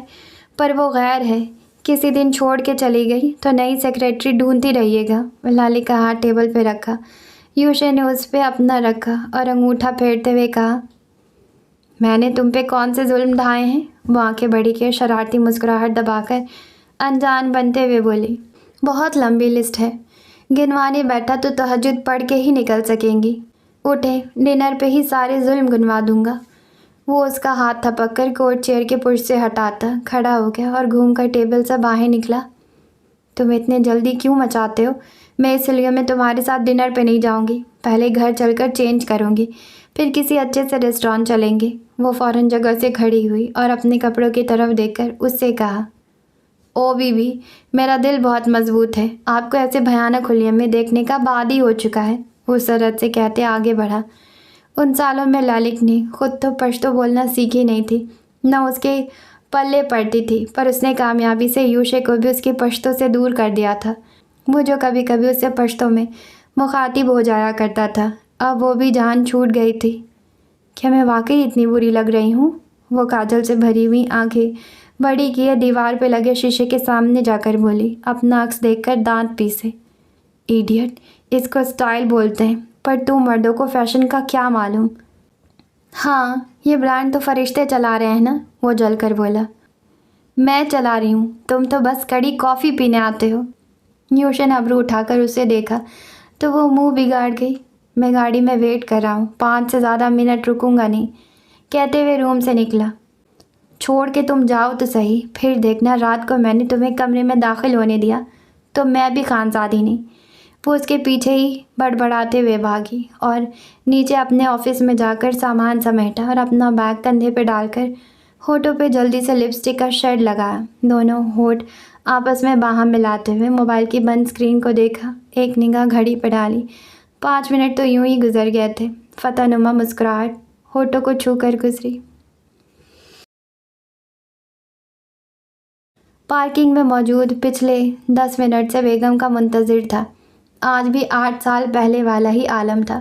پر وہ غیر ہے۔ کسی دن چھوڑ کے چلی گئی تو نئی سیکریٹری ڈھونڈتی رہیے گا۔ لالی کا ہاتھ ٹیبل پہ رکھا۔ یوشے نے اس پہ اپنا رکھا اور انگوٹھا پھیرتے ہوئے کہا، میں نے تم پہ کون سے ظلم ڈھائے ہیں؟ وہ آنکھیں بڑی کے شرارتی مسکراہٹ دبا کر انجان بنتے ہوئے بولی، بہت لمبی لسٹ ہے، گنوانے بیٹھا تو تہجد پڑھ کے ہی نکل سکیں گی۔ اٹھیں، ڈنر پہ ہی سارے ظلم گنوا دوں گا۔ وہ اس کا ہاتھ تھپک کر کوٹ چیئر کے پشت سے ہٹاتا کھڑا ہو گیا اور گھوم کر ٹیبل سے باہر نکلا۔ تم اتنے جلدی کیوں مچاتے ہو؟ میں اس لیے میں تمہارے ساتھ ڈنر پہ نہیں جاؤں گی، پہلے گھر چل کر چینج کروں گی، پھر کسی اچھے سے ریسٹورانٹ چلیں گے۔ وہ فوراً جگہ سے کھڑی ہوئی اور اپنے کپڑوں کی طرف دیکھ کر اس سے کہا، او بی بی، میرا دل بہت مضبوط ہے، آپ کو ایسے بھیانک حلیے میں دیکھنے کا بعد ہی ہو چکا ہے۔ وہ سرعت سے کہتے آگے بڑھا۔ ان سالوں میں لالک نے خود تو پشتو بولنا سیکھی نہیں تھی، نہ اس کے پلے پڑتی تھی، پر اس نے کامیابی سے یوشے کو بھی اس کی پشتو سے دور کر دیا تھا۔ وہ جو کبھی کبھی اس سے پشتو میں مخاطب ہو جایا کرتا تھا، اب وہ بھی جان چھوٹ گئی تھی۔ کیا میں واقعی اتنی بری لگ رہی ہوں؟ وہ کاجل سے بھری ہوئی آنکھیں بڑی کیے دیوار پہ لگے شیشے کے سامنے جا کر بولی، اپنا عکس دیکھ کر دانت پیسے۔ ایڈیٹ، اس کو اسٹائل بولتے ہیں، پر تو مردوں کو فیشن کا کیا معلوم؟ ہاں، یہ برانڈ تو فرشتے چلا رہے ہیں نا، وہ جل کر بولا۔ میں چلا رہی ہوں، تم تو بس کڑی کافی پینے آتے ہو۔ یوشے نے ابرو اٹھا کر اسے دیکھا تو وہ منہ بگاڑ گئی۔ میں گاڑی میں ویٹ کر رہا ہوں، 5 سے زیادہ منٹ رکوں گا نہیں، کہتے ہوئے روم سے نکلا۔ چھوڑ کے تم جاؤ تو صحیح، پھر دیکھنا رات کو میں نے تمہیں کمرے میں داخل ہونے دیا تو میں بھی خانزادی نہیں۔ وہ اس کے پیچھے ہی بڑبڑاتے ہوئے بھاگی اور نیچے اپنے آفس میں جا کر سامان سمیٹا اور اپنا بیگ کندھے پہ ڈال کر ہونٹوں پہ جلدی سے لپسٹک کا شیڈ لگایا۔ دونوں ہونٹ آپس میں باہم ملاتے ہوئے موبائل کی بند اسکرین کو دیکھا، ایک نگاہ گھڑی پہ ڈالی۔ 5 منٹ تو یوں ہی گزر گئے تھے۔ فتح نما مسکراہٹ ہونٹوں کو چھو کر گزری۔ پارکنگ میں موجود پچھلے 10 منٹ سے بیگم کا منتظر تھا۔ آج بھی 8 سال پہلے والا ہی عالم تھا۔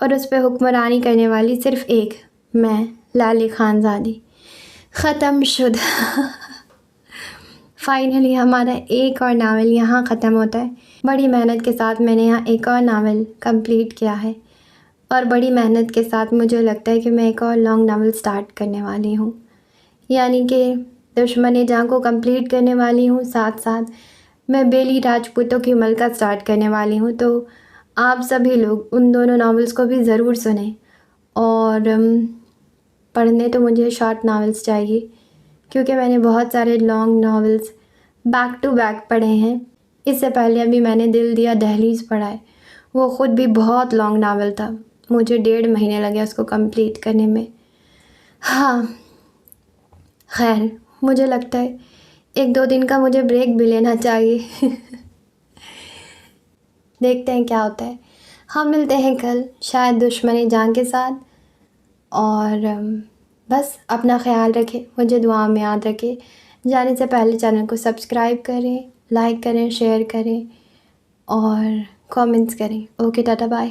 اور اس پہ حکمرانی کرنے والی صرف ایک میں لالی خانزادی۔ ختم شد۔ فائنلی ہمارا ایک اور ناول یہاں ختم ہوتا ہے۔ بڑی محنت کے ساتھ میں نے یہاں ایک اور ناول کمپلیٹ کیا ہے، اور بڑی محنت کے ساتھ مجھے لگتا ہے کہ میں ایک اور لانگ ناول سٹارٹ کرنے والی ہوں، یعنی کہ دشمن جہاں کو کمپلیٹ کرنے والی ہوں، ساتھ ساتھ میں بیلی راجپوتوں کی ملکہ سٹارٹ کرنے والی ہوں۔ تو آپ سبھی لوگ ان دونوں ناولز کو بھی ضرور سنیں، اور پڑھنے تو مجھے شارٹ ناولز چاہیے، کیونکہ میں نے بہت سارے long novels back to back پڑھے ہیں۔ اس سے پہلے ابھی میں نے دل دیا دہلیز پڑھا ہے، وہ خود بھی بہت لانگ ناول تھا، مجھے 1.5 مہینے لگے اس کو کمپلیٹ کرنے میں۔ ہاں خیر، مجھے لگتا ہے 1-2 دن کا مجھے بریک بھی لینا چاہیے۔ دیکھتے ہیں کیا ہوتا ہے۔ ہم ملتے ہیں کل شاید دشمن جان کے ساتھ، اور بس اپنا خیال رکھیں، مجھے دعا میں یاد رکھیں۔ جانے سے پہلے چینل کو سبسکرائب کریں، لائک کریں، شیئر کریں اور کامنٹس کریں۔ Okay, tata, bye.